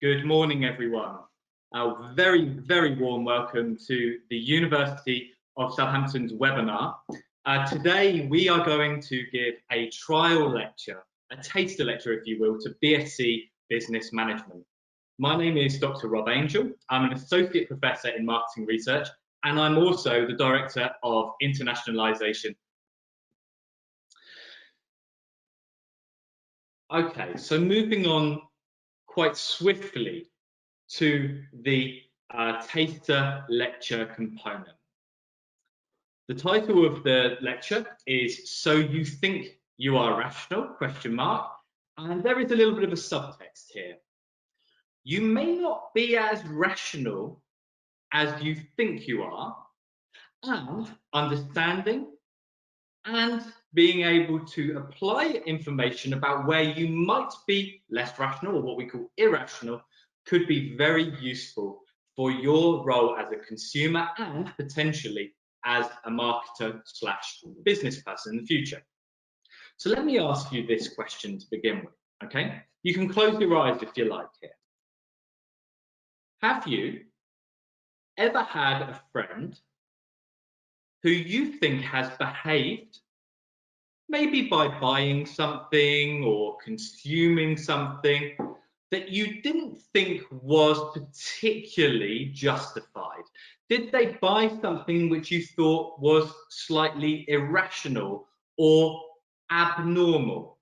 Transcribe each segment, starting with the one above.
Good morning, everyone. A very warm welcome to the University of Southampton's webinar. Today, we are going to give a trial lecture, a taster lecture, if you will, to BSc Business Management. My name is Dr. Rob Angel. I'm an Associate Professor in Marketing Research, and I'm also the Director of Internationalisation. Okay, so moving on quite swiftly to the taster lecture component. The title of the lecture is "So You Think You Are Rational?" ? And there is a little bit of a subtext here. You may not be as rational as you think you are, and understanding and being able to apply information about where you might be less rational, or what we call irrational, could be very useful for your role as a consumer and potentially as a marketer / business person in the future. So let me ask you this question to begin with, okay? You can close your eyes if you like here. Have you ever had a friend who you think has behaved maybe by buying something or consuming something that you didn't think was particularly justified? Did they buy something which you thought was slightly irrational or abnormal?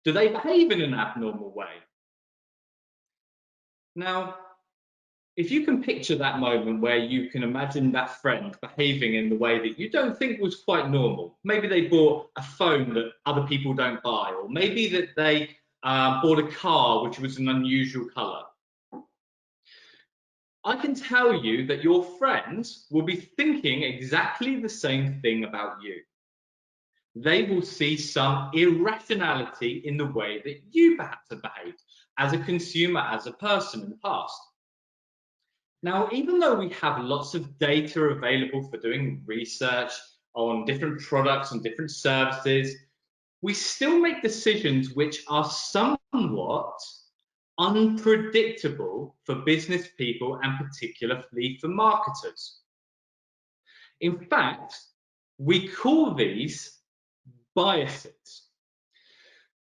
Do they behave in an abnormal way? Now, if you can picture that moment where you can imagine that friend behaving in the way that you don't think was quite normal, maybe they bought a phone that other people don't buy, or maybe that they bought a car which was an unusual colour. I can tell you that your friends will be thinking exactly the same thing about you. They will see some irrationality in the way that you perhaps have behaved as a consumer, as a person in the past. Now, even though we have lots of data available for doing research on different products and different services, we still make decisions which are somewhat unpredictable for business people and particularly for marketers. In fact, we call these biases.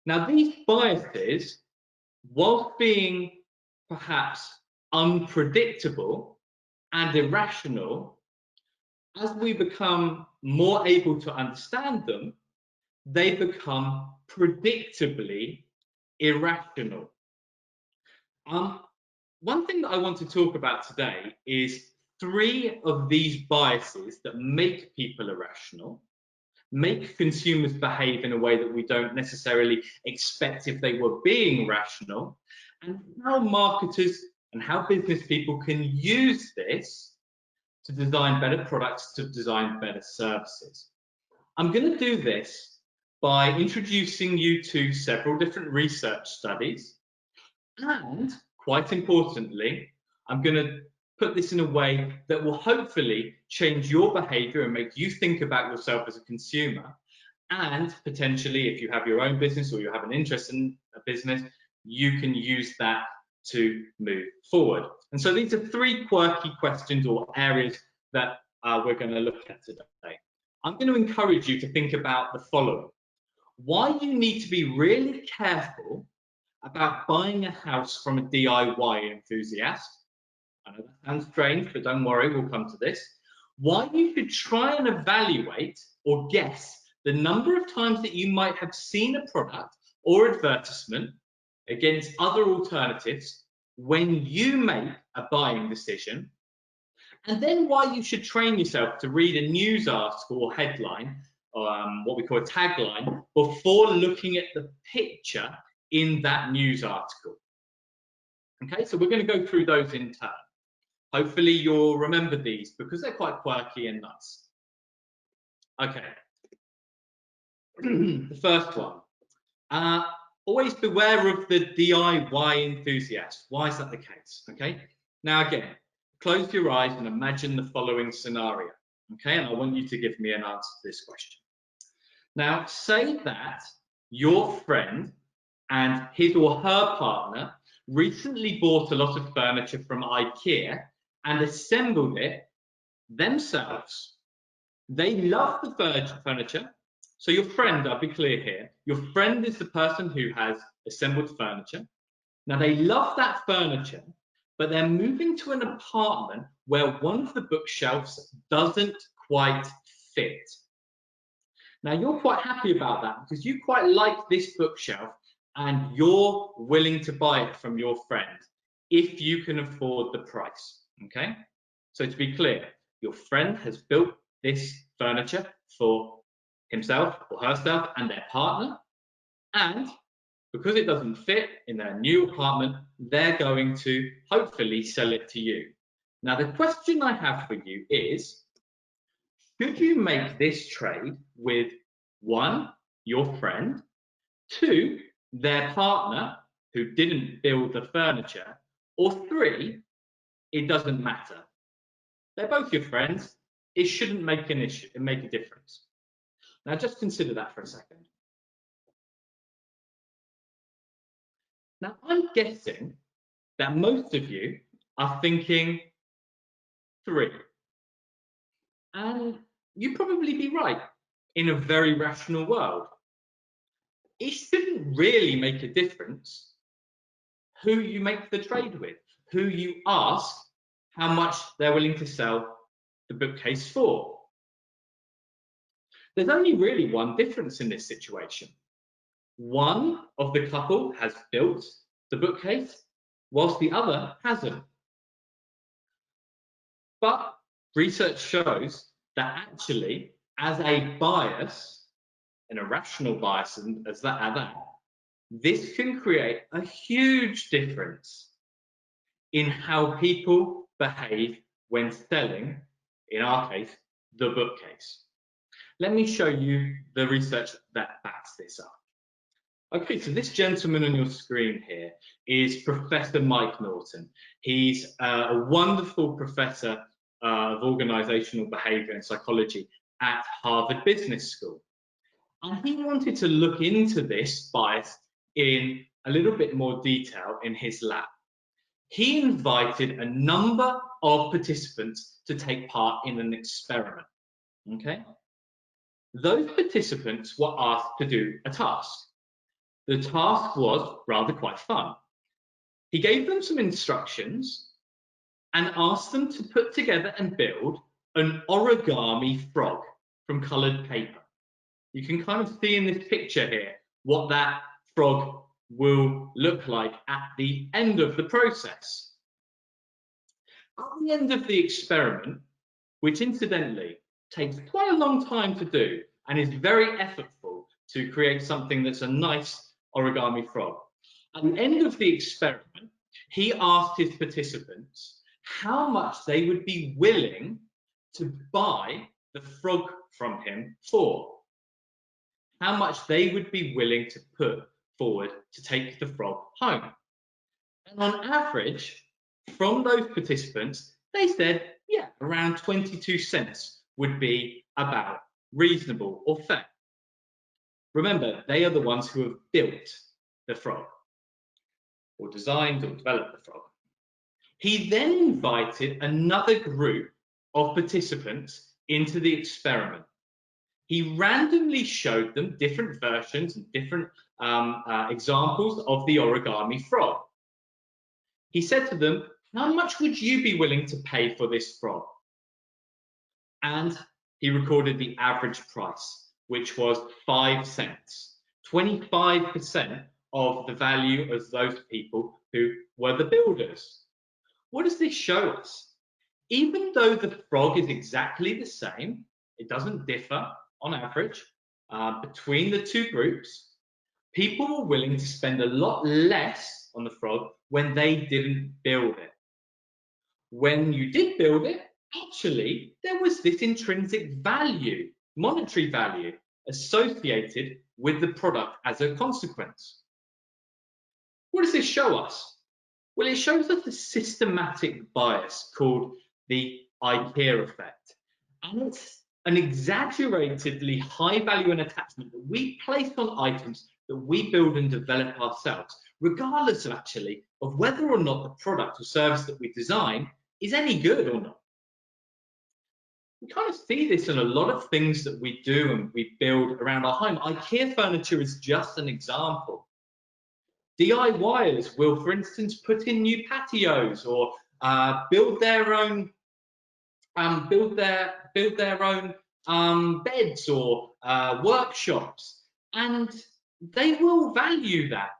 Now, these biases, whilst being perhaps unpredictable and irrational, as we become more able to understand them, they become predictably irrational. One thing that I want to talk about today is 3 of these biases that make people irrational, make consumers behave in a way that we don't necessarily expect if they were being rational, and how marketers and how business people can use this to design better products, to design better services. I'm going to do this by introducing you to several different research studies, and quite importantly, I'm going to put this in a way that will hopefully change your behavior and make you think about yourself as a consumer, and potentially, if you have your own business or you have an interest in a business, you can use that to move forward. And so these are 3 quirky questions or areas that we're going to look at today. I'm going to encourage you to think about the following: why you need to be really careful about buying a house from a DIY enthusiast. I know that sounds strange, but don't worry, we'll come to this. Why you should try and evaluate or guess the number of times that you might have seen a product or advertisement against other alternatives when you make a buying decision, and then why you should train yourself to read a news article or headline, what we call a tagline, before looking at the picture in that news article. Okay, so we're going to go through those in turn. Hopefully you'll remember these because they're quite quirky and nice. Okay, the first one. Always beware of the DIY enthusiast. Why is that the case? Okay, now again, close your eyes and imagine the following scenario. Okay, and I want you to give me an answer to this question. Now, say that your friend and his or her partner recently bought a lot of furniture from IKEA and assembled it themselves. They love the furniture. So your friend, I'll be clear here, your friend is the person who has assembled furniture. Now they love that furniture, but they're moving to an apartment where one of the bookshelves doesn't quite fit. Now you're quite happy about that because you quite like this bookshelf and you're willing to buy it from your friend if you can afford the price, okay? So to be clear, your friend has built this furniture for himself or herself and their partner, and because it doesn't fit in their new apartment, they're going to hopefully sell it to you. Now the question I have for you is, should you make this trade with 1, your friend, 2, their partner who didn't build the furniture, or 3, it doesn't matter? They're both your friends. It shouldn't make an issue and make a difference. Now just consider that for a second. Now I'm guessing that most of you are thinking 3. And you'd probably be right in a very rational world. It shouldn't really make a difference who you make the trade with, who you ask how much they're willing to sell the bookcase for. There's only really one difference in this situation. One of the couple has built the bookcase, whilst the other hasn't. But research shows that actually, as a bias, an irrational bias as that, this can create a huge difference in how people behave when selling, in our case, the bookcase. Let me show you the research that backs this up. Okay, so this gentleman on your screen here is Professor Mike Norton. He's a wonderful professor of organizational behavior and psychology at Harvard Business School. And he wanted to look into this bias in a little bit more detail in his lab. He invited a number of participants to take part in an experiment, okay? Those participants were asked to do a task. The task was rather quite fun. He gave them some instructions and asked them to put together and build an origami frog from coloured paper. You can kind of see in this picture here what that frog will look like at the end of the process. At the end of the experiment, which incidentally takes quite a long time to do and is very effortful to create something that's a nice origami frog. At the end of the experiment, he asked his participants how much they would be willing to buy the frog from him for. How much they would be willing to put forward to take the frog home. And on average, from those participants, they said, yeah, around 22 cents would be about reasonable or fair. Remember, they are the ones who have built the frog, or designed or developed the frog. He then invited another group of participants into the experiment. He randomly showed them different versions and different examples of the origami frog. He said to them, how much would you be willing to pay for this frog? And he recorded the average price, which was 5 cents, 25% of the value of those people who were the builders. What does this show us? Even though the frog is exactly the same, it doesn't differ on average between the two groups, people were willing to spend a lot less on the frog when they didn't build it. When you did build it, actually, there was this intrinsic value, monetary value, associated with the product as a consequence. What does this show us? Well, it shows us a systematic bias called the IKEA effect. And it's an exaggeratedly high value and attachment that we place on items that we build and develop ourselves, regardless of actually of whether or not the product or service that we design is any good or not. We kind of see this in a lot of things that we do and we build around our home. IKEA furniture is just an example. DIYers will, for instance, put in new patios or build their own beds or workshops, and they will value that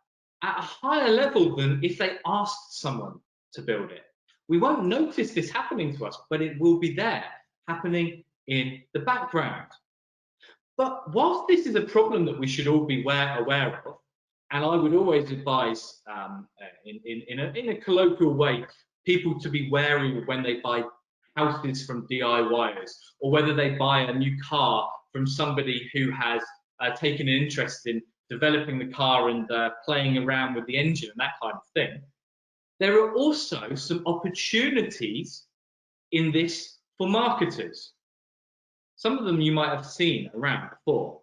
at a higher level than if they asked someone to build it. We won't notice this happening to us, but it will be there, happening in the background. But whilst this is a problem that we should all be aware of, and I would always advise, in a colloquial way, people to be wary when they buy houses from DIYers, or whether they buy a new car from somebody who has taken an interest in developing the car and playing around with the engine and that kind of thing. There are also some opportunities in this for marketers. Some of them you might have seen around before.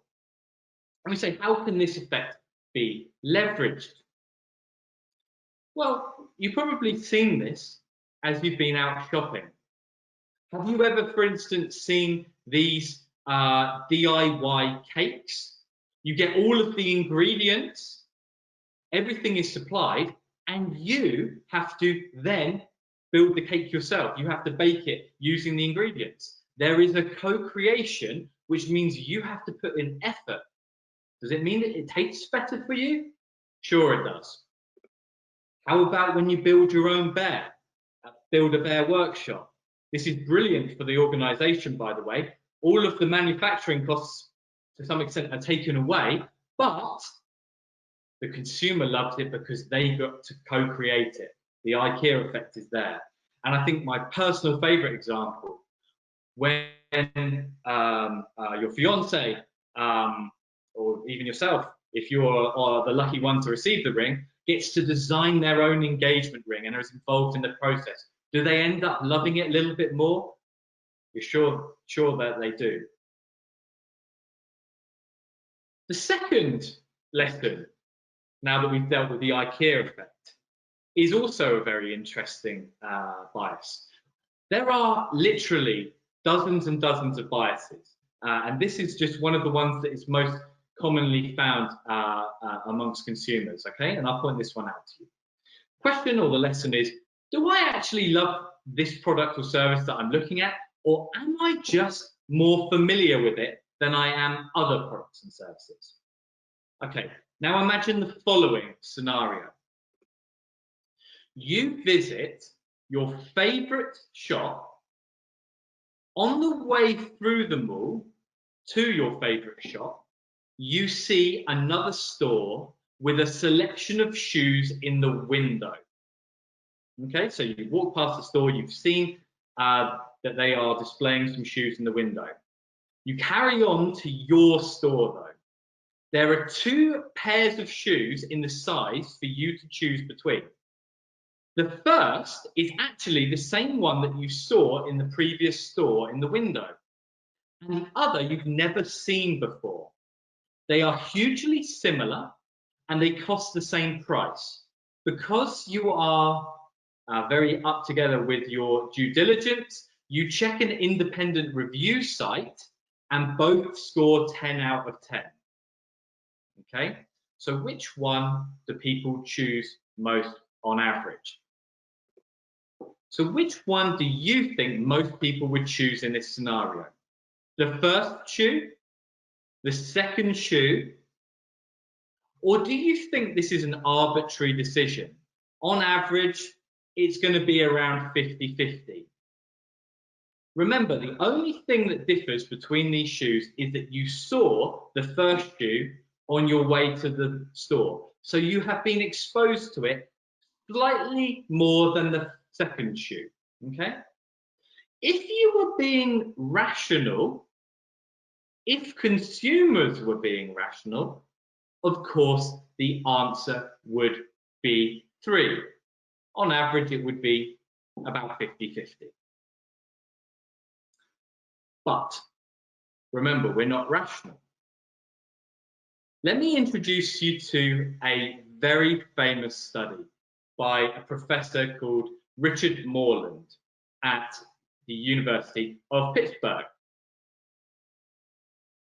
And we say, how can this effect be leveraged? Well, you've probably seen this as you've been out shopping. Have you ever, for instance, seen these DIY cakes? You get all of the ingredients, everything is supplied, and you have to then build the cake yourself. You have to bake it using the ingredients. There is a co-creation, which means you have to put in effort. Does it mean that it tastes better for you? Sure it does. How about when you build your own bear? Build-A-Bear workshop. This is brilliant for the organization, by the way. All of the manufacturing costs, to some extent, are taken away, but the consumer loves it because they got to co-create it. The IKEA effect is there. And I think my personal favorite example, when your fiance, or even yourself, if you're the lucky one to receive the ring, gets to design their own engagement ring and is involved in the process. Do they end up loving it a little bit more? You're sure that they do. The second lesson, now that we've dealt with the IKEA effect, is also a very interesting bias. There are literally dozens and dozens of biases, and this is just one of the ones that is most commonly found amongst consumers, okay? And I'll point this one out to you. Question or the lesson is, do I actually love this product or service that I'm looking at, or am I just more familiar with it than I am other products and services? Okay, now imagine the following scenario. You visit your favorite shop. On the way through the mall to your favorite shop, you see another store with a selection of shoes in the window. Okay, so you walk past the store, you've seen that they are displaying some shoes in the window. You carry on to your store though. There are two pairs of shoes in the size for you to choose between. The first is actually the same one that you saw in the previous store in the window. And the other you've never seen before. They are hugely similar and they cost the same price. Because you are very up together with your due diligence, you check an independent review site and both score 10 out of 10. Okay, so which one do people choose most on average? So which one do you think most people would choose in this scenario? The first shoe, the second shoe, or do you think this is an arbitrary decision? On average, it's going to be around 50-50. Remember, the only thing that differs between these shoes is that you saw the first shoe on your way to the store. So you have been exposed to it slightly more than the second shoe, okay? If you were being rational, if consumers were being rational, of course, the answer would be 3. On average, it would be about 50-50. But remember, we're not rational. Let me introduce you to a very famous study by a professor called Richard Morland at the University of Pittsburgh.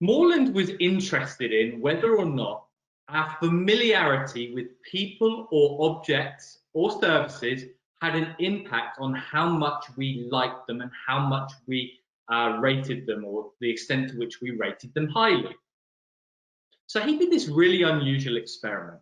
Morland was interested in whether or not our familiarity with people or objects or services had an impact on how much we liked them and how much we rated them, or the extent to which we rated them highly. So he did this really unusual experiment.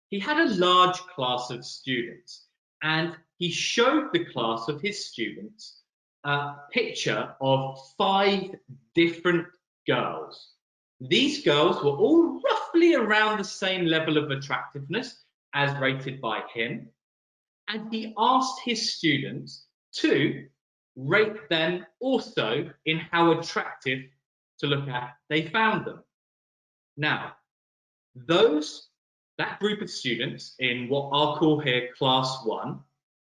He had a large class of students, and he showed the class of his students a picture of 5 different girls. These girls were all roughly around the same level of attractiveness as rated by him, and he asked his students to rate them also in how attractive to look at they found them. Now, that group of students in what I'll call here class 1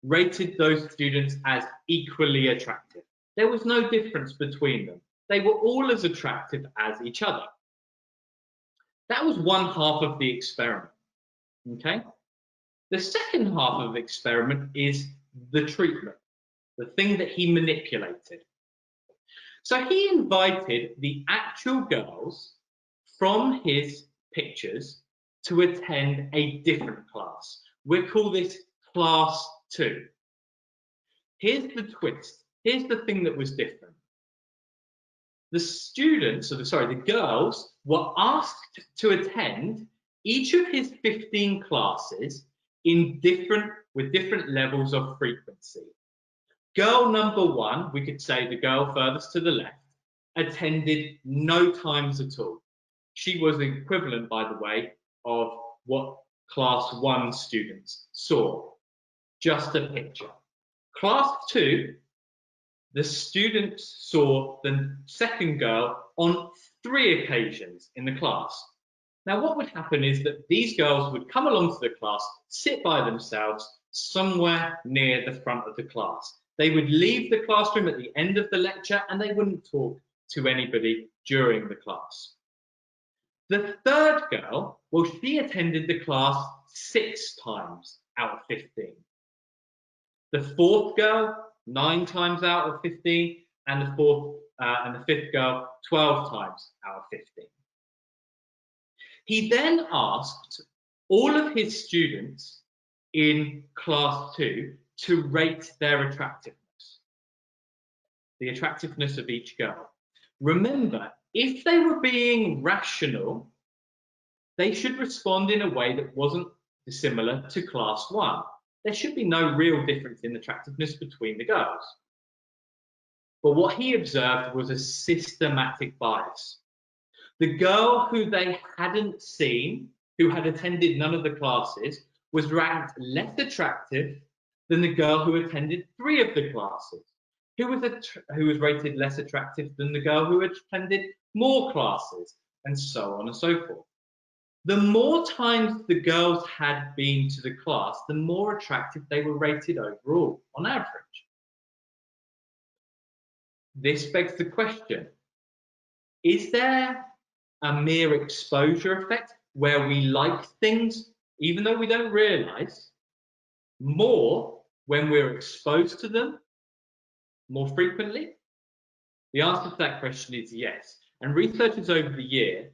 rated those students as equally attractive. There was no difference between them. They were all as attractive as each other. That was one half of the experiment. Okay? The second half of the experiment is the treatment, the thing that he manipulated. So he invited the actual girls from his pictures to attend a different class. We'll call this class 2. Here's the twist. Here's the thing that was different. The girls were asked to attend each of his 15 classes with different levels of frequency. Girl number 1, we could say the girl furthest to the left, attended no times at all. She was the equivalent, by the way, of what class 1 students saw, just a picture. Class 2, the students saw the second girl on 3 occasions in the class. Now, what would happen is that these girls would come along to the class, sit by themselves somewhere near the front of the class. They would leave the classroom at the end of the lecture, and they wouldn't talk to anybody during the class. The third girl, well, she attended the class 6 times out of 15. The fourth girl, 9 times out of 15, and the fifth girl, 12 times out of 15. He then asked all of his students in class 2 to rate their attractiveness, the attractiveness of each girl. Remember, if they were being rational, they should respond in a way that wasn't dissimilar to class 1. There should be no real difference in attractiveness between the girls. But what he observed was a systematic bias. The girl who they hadn't seen, who had attended none of the classes, was ranked less attractive than the girl who attended 3 of the classes, who was rated less attractive than the girl who attended more classes, and so on and so forth. The more times the girls had been to the class, the more attractive they were rated overall, on average. This begs the question, is there a mere exposure effect where we like things, even though we don't realise, more when we're exposed to them more frequently? The answer to that question is yes. And researchers over the years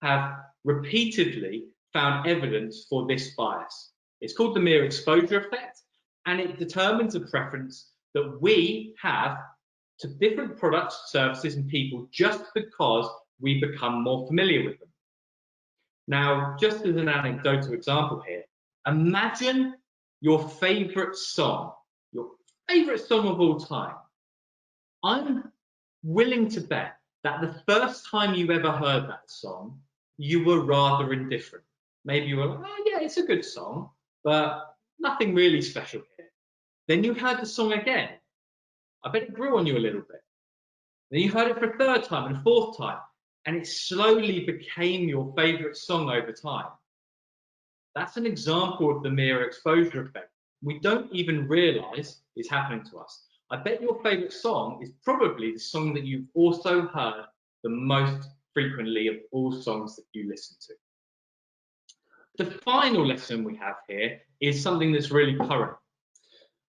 have repeatedly found evidence for this bias. It's called the mere exposure effect, and it determines a preference that we have to different products, services, and people just because we become more familiar with them. Now, just as an anecdotal example here, imagine your favorite song of all time. I'm willing to bet that the first time you ever heard that song, you were rather indifferent. Maybe you were like, oh yeah, it's a good song, but nothing really special here. Then you heard the song again. I bet it grew on you a little bit. Then you heard it for a third time and a fourth time, and it slowly became your favorite song over time. That's an example of the mere exposure effect. We don't even realize it's happening to us. I bet your favorite song is probably the song that you've also heard the most frequently of all songs that you listen to. The final lesson we have here is something that's really current.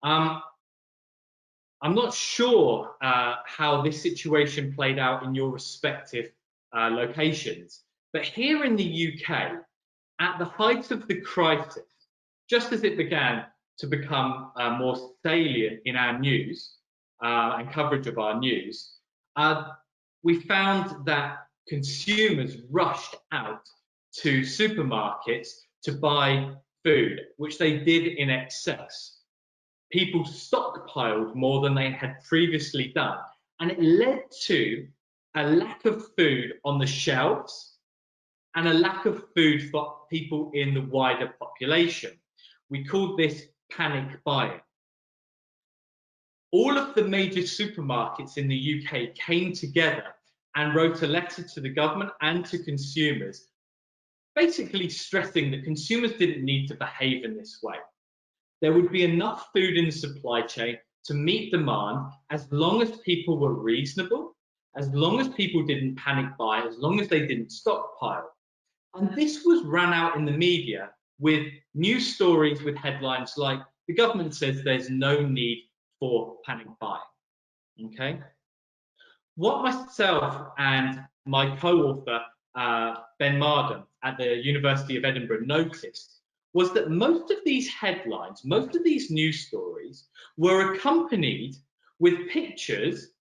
I'm not sure how this situation played out in your respective locations, but here in the UK, at the height of the crisis, just as it began to become more salient in our news and coverage of our news, we found that consumers rushed out to supermarkets to buy food, which they did in excess. People stockpiled more than they had previously done, and it led to a lack of food on the shelves and a lack of food for people in the wider population. We called this panic buying. All of the major supermarkets in the UK came together and wrote a letter to the government and to consumers, basically stressing that consumers didn't need to behave in this way. There would be enough food in the supply chain to meet demand as long as people were reasonable, as long as people didn't panic buy, as long as they didn't stockpile. And this was ran out in the media with news stories with headlines like, the government says there's no need for panic buying. Okay? What myself and my co-author, Ben Marden at the University of Edinburgh noticed was that most of these headlines, most of these news stories were accompanied with pictures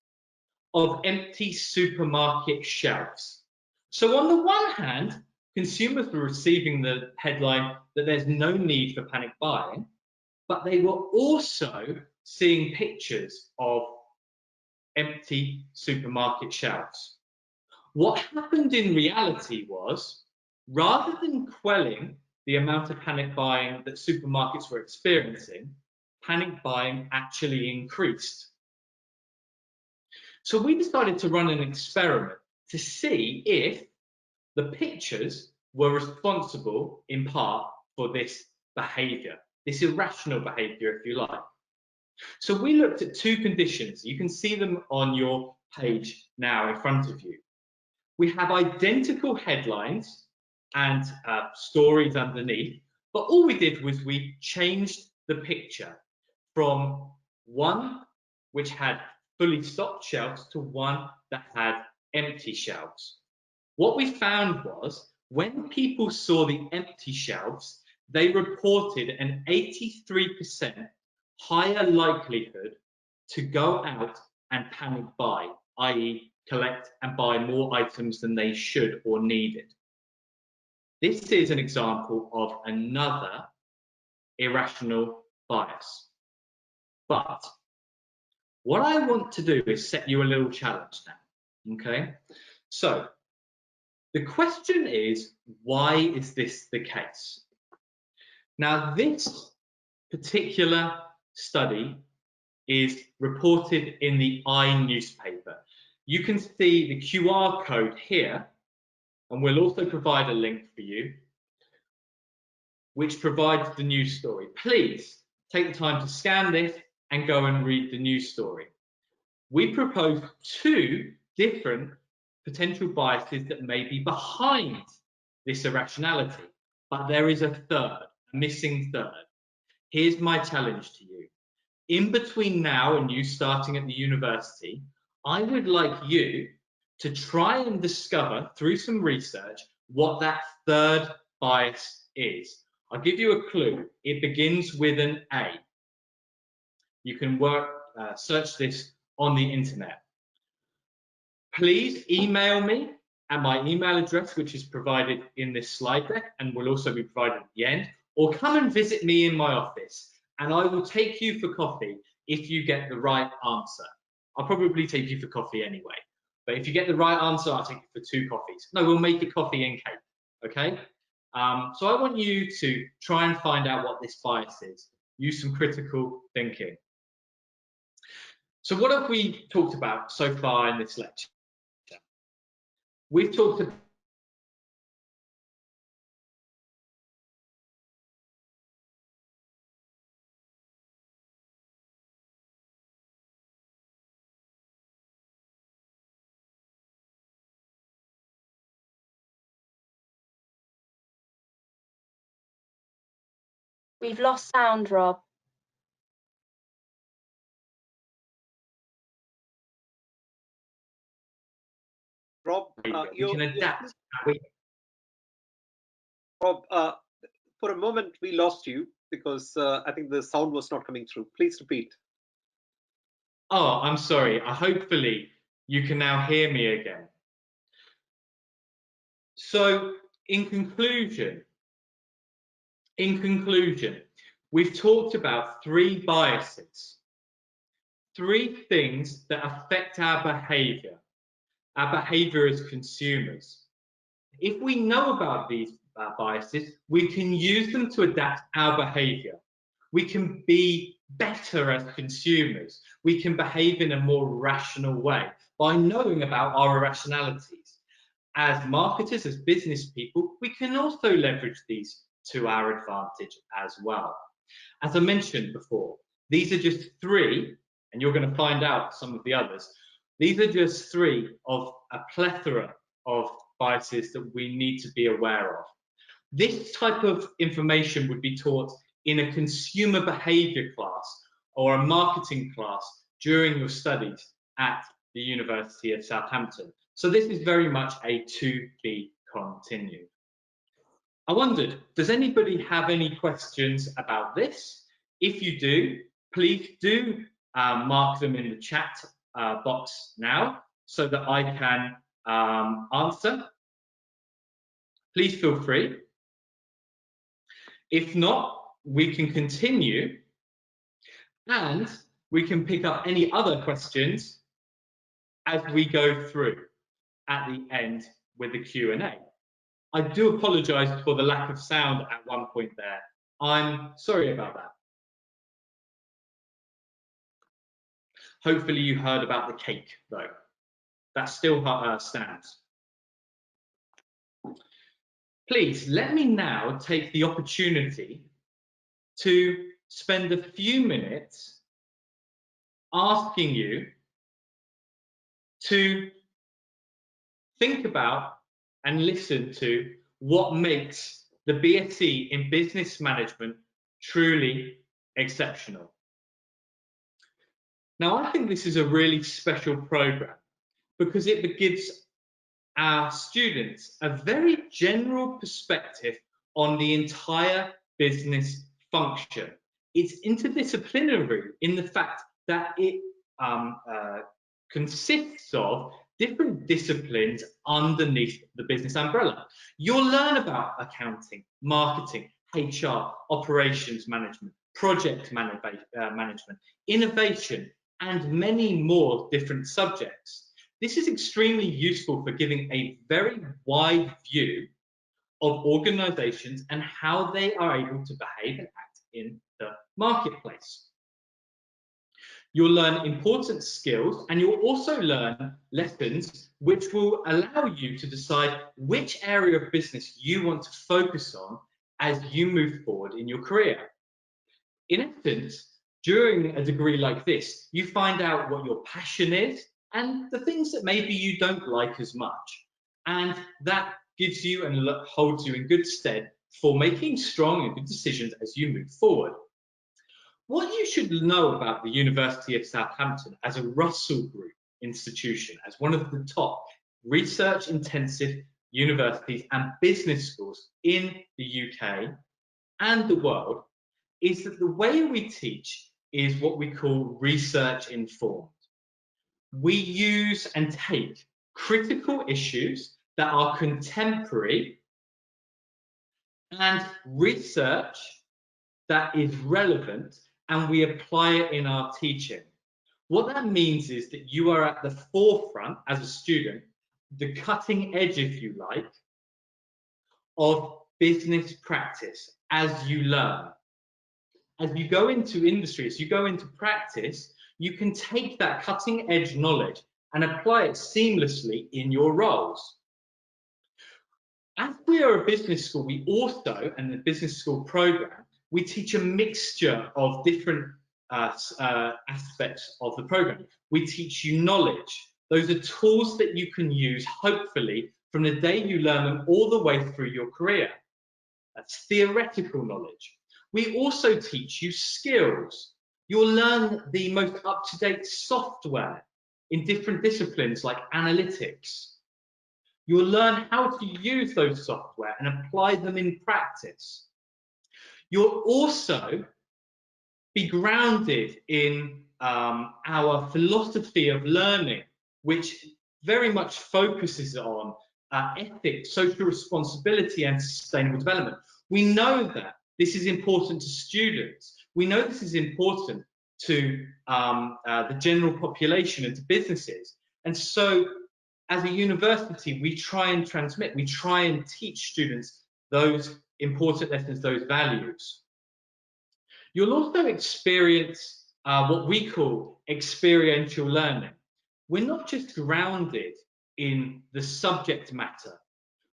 of empty supermarket shelves. So on the one hand, consumers were receiving the headline that there's no need for panic buying, but they were also seeing pictures of empty supermarket shelves. What happened in reality was, rather than quelling the amount of panic buying that supermarkets were experiencing, panic buying actually increased. So we decided to run an experiment to see if the pictures were responsible in part for this behaviour, this irrational behaviour, if you like. So we looked at two conditions. You can see them on your page now in front of you. We have identical headlines and stories underneath, but all we did was we changed the picture from one which had fully stocked shelves to one that had empty shelves. What we found was when people saw the empty shelves, they reported an 83% higher likelihood to go out and panic buy, i.e. collect and buy more items than they should or needed. This is an example of another irrational bias. But what I want to do is set you a little challenge now, okay? So the question is, why is this the case? Now, this particular study is reported in the newspaper. You can see the QR code here, and we'll also provide a link for you, which provides the news story. Please take the time to scan this and go and read the news story. We propose two different potential biases that may be behind this irrationality, but there is a third, a missing third. Here's my challenge to you. In between now and you starting at the university, I would like you to try and discover through some research what that third bias is. I'll give you a clue. It begins with an A. You can search this on the internet. Please email me at my email address, which is provided in this slide deck and will also be provided at the end, or come and visit me in my office and I will take you for coffee if you get the right answer. I'll probably take you for coffee anyway, but if you get the right answer, I'll take you for 2 coffees. No, we'll make it coffee and cake, okay? So I want you to try and find out what this bias is. Use some critical thinking. So what have we talked about so far in this lecture? We've talked about We've lost sound, Rob. Rob, we can adapt. Rob, for a moment we lost you because I think the sound was not coming through. Please repeat. Oh, I'm sorry. Hopefully you can now hear me again. So in conclusion, we've talked about three biases, three things that affect our behavior as consumers. If we know about these biases, we can use them to adapt our behavior. We can be better as consumers. We can behave in a more rational way by knowing about our irrationalities. As marketers, as business people, we can also leverage these to our advantage as well. As I mentioned before, these are just three, and you're going to find out some of the others. These are just three of a plethora of biases that we need to be aware of. This type of information would be taught in a consumer behavior class or a marketing class during your studies at the University of Southampton. So this is very much a to be continued. I wondered, does anybody have any questions about this? If you do, please do mark them in the chat box now so that I can answer. Please feel free. If not, we can continue and we can pick up any other questions as we go through at the end with the Q&A. I do apologise for the lack of sound at one point there. I'm sorry about that. Hopefully you heard about the cake though. That still stands. Please let me now take the opportunity to spend a few minutes asking you to think about and listen to what makes the BSc in Business Management truly exceptional. Now, I think this is a really special program because it gives our students a very general perspective on the entire business function. It's interdisciplinary in the fact that it consists of different disciplines underneath the business umbrella. You'll learn about accounting, marketing, HR, operations management, project management, innovation, and many more different subjects. This is extremely useful for giving a very wide view of organizations and how they are able to behave and act in the marketplace. You'll learn important skills and you'll also learn lessons which will allow you to decide which area of business you want to focus on as you move forward in your career. In essence, during a degree like this, you find out what your passion is and the things that maybe you don't like as much. And that gives you and holds you in good stead for making strong and good decisions as you move forward. What you should know about the University of Southampton as a Russell Group institution, as one of the top research-intensive universities and business schools in the UK and the world, is that the way we teach is what we call research-informed. We use and take critical issues that are contemporary and research that is relevant, and we apply it in our teaching. What that means is that you are at the forefront as a student, the cutting edge, if you like, of business practice as you learn. As you go into industry, as you go into practice, you can take that cutting edge knowledge and apply it seamlessly in your roles. As we are a business school, we also, and the business school program, we teach a mixture of different aspects of the program. We teach you knowledge. Those are tools that you can use, hopefully, from the day you learn them all the way through your career. That's theoretical knowledge. We also teach you skills. You'll learn the most up-to-date software in different disciplines like analytics. You'll learn how to use those software and apply them in practice. You'll also be grounded in our philosophy of learning, which very much focuses on ethics, social responsibility, and sustainable development. We know that this is important to students. We know this is important to the general population and to businesses. And so, as a university, we try and transmit, we try and teach students those important lessons, those values. You'll also experience what we call experiential learning. We're not just grounded in the subject matter.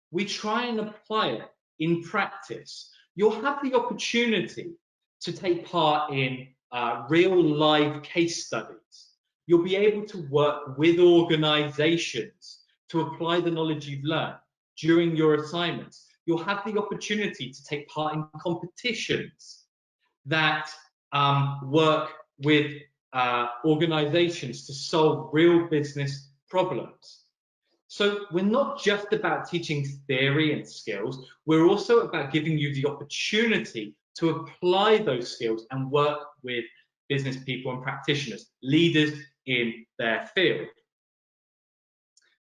We try and apply it in practice. You'll have the opportunity to take part in real live case studies. You'll be able to work with organizations to apply the knowledge you've learned during your assignments. You'll have the opportunity to take part in competitions that work with organizations to solve real business problems. So we're not just about teaching theory and skills, we're also about giving you the opportunity to apply those skills and work with business people and practitioners, leaders in their field.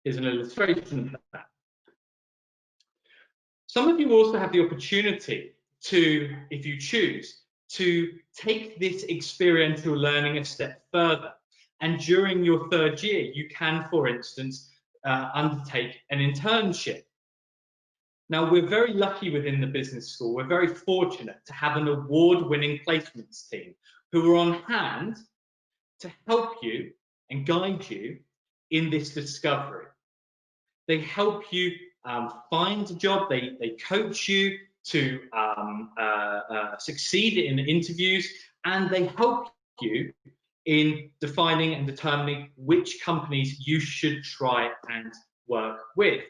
Here's an illustration of that. Some of you also have the opportunity to, if you choose, to take this experiential learning a step further. And during your third year, you can, for instance, undertake an internship. Now, we're very lucky within the business school. We're very fortunate to have an award-winning placements team who are on hand to help you and guide you in this discovery. They help you find a job. They coach you to succeed in interviews, and they help you in defining and determining which companies you should try and work with.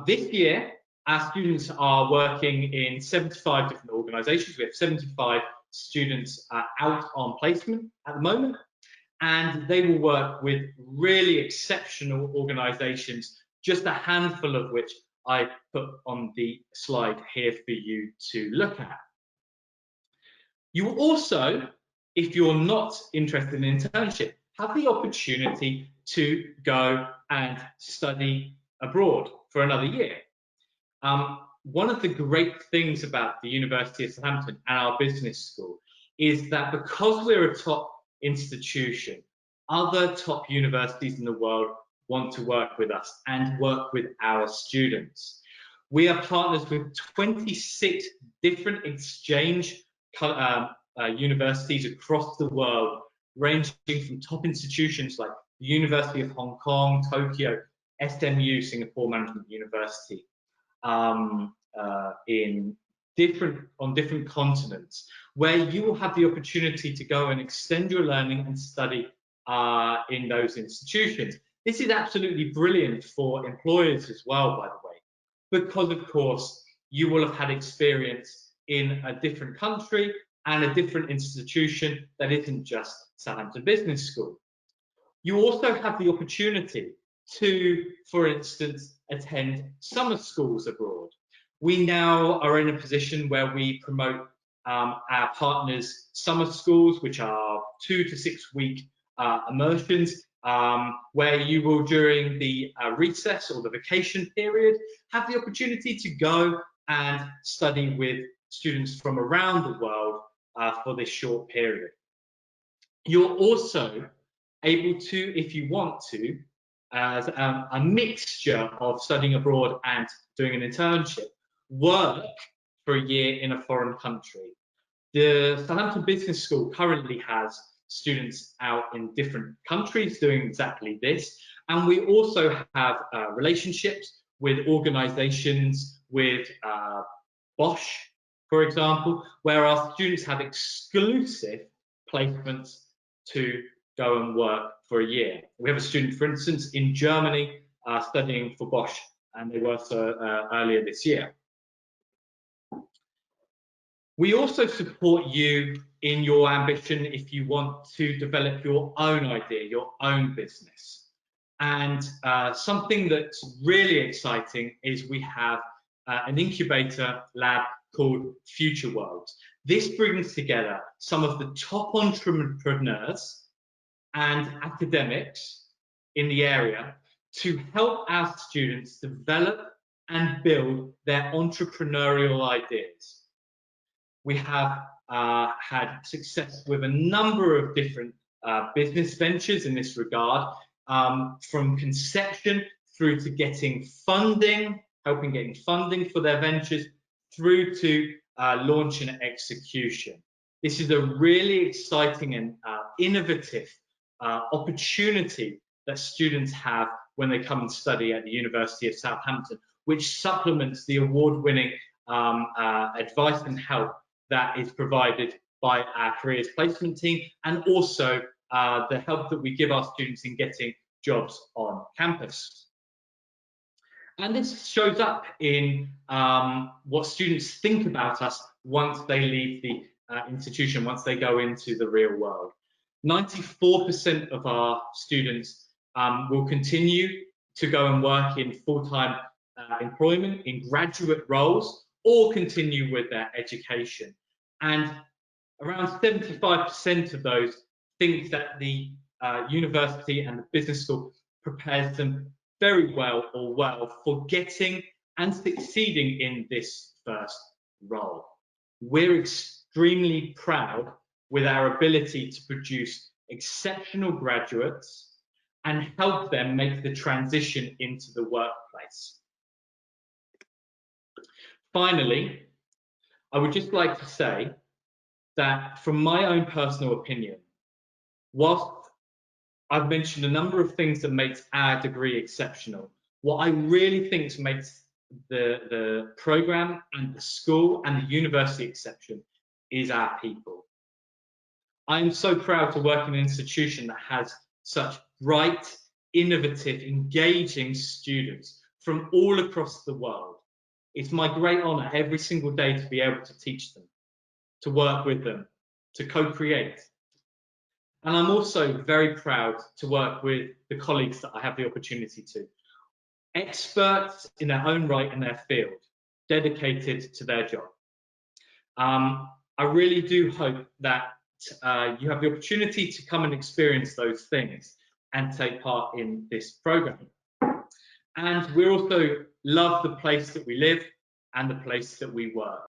This year, our students are working in 75 different organisations. We have 75 students out on placement at the moment, and they will work with really exceptional organisations, just a handful of which I put on the slide here for you to look at. You will also, if you're not interested in an internship, have the opportunity to go and study abroad for another year. One of the great things about the University of Southampton and our business school is that because we're a top institution, other top universities in the world want to work with us and work with our students. We are partners with 26 different exchange universities across the world, ranging from top institutions like the University of Hong Kong, Tokyo, SMU, Singapore Management University, on different continents, where you will have the opportunity to go and extend your learning and study in those institutions. This is absolutely brilliant for employers as well, by the way, because of course you will have had experience in a different country and a different institution that isn't just Southampton Business School. You also have the opportunity to, for instance, attend summer schools abroad. We now are in a position where we promote our partners' summer schools, which are 2 to 6 week immersions, where you will, during the recess or the vacation period, have the opportunity to go and study with students from around the world for this short period. You're also able to, if you want to, as a mixture of studying abroad and doing an internship, work for a year in a foreign country. The Southampton Business School currently has students out in different countries doing exactly this, and we also have relationships with organisations, with Bosch, for example, where our students have exclusive placements to go and work for a year. We have a student, for instance, in Germany studying for Bosch, and they were so earlier this year. We also support you in your ambition if you want to develop your own idea, your own business. And something that's really exciting is we have an incubator lab called Future Worlds. This brings together some of the top entrepreneurs and academics in the area to help our students develop and build their entrepreneurial ideas. We have had success with a number of different business ventures in this regard, from conception through to getting funding, helping getting funding for their ventures, through to launch and execution. This is a really exciting and innovative opportunity that students have when they come and study at the University of Southampton, which supplements the award-winning advice and help that is provided by our careers placement team, and also the help that we give our students in getting jobs on campus. And this shows up in what students think about us once they leave the institution, once they go into the real world. 94% of our students will continue to go and work in full-time employment in graduate roles, or continue with their education. And around 75% of those think that the university and the business school prepares them very well for getting and succeeding in this first role. We're extremely proud with our ability to produce exceptional graduates and help them make the transition into the workplace. Finally, I would just like to say that from my own personal opinion, whilst I've mentioned a number of things that makes our degree exceptional, what I really think makes the program and the school and the university exception is our people. I am so proud to work in an institution that has such bright, innovative, engaging students from all across the world. It's my great honour every single day to be able to teach them, to work with them, to co-create. And I'm also very proud to work with the colleagues that I have the opportunity to. Experts in their own right in their field, dedicated to their job. I really do hope that you have the opportunity to come and experience those things and take part in this program. And we also love the place that we live and the place that we work.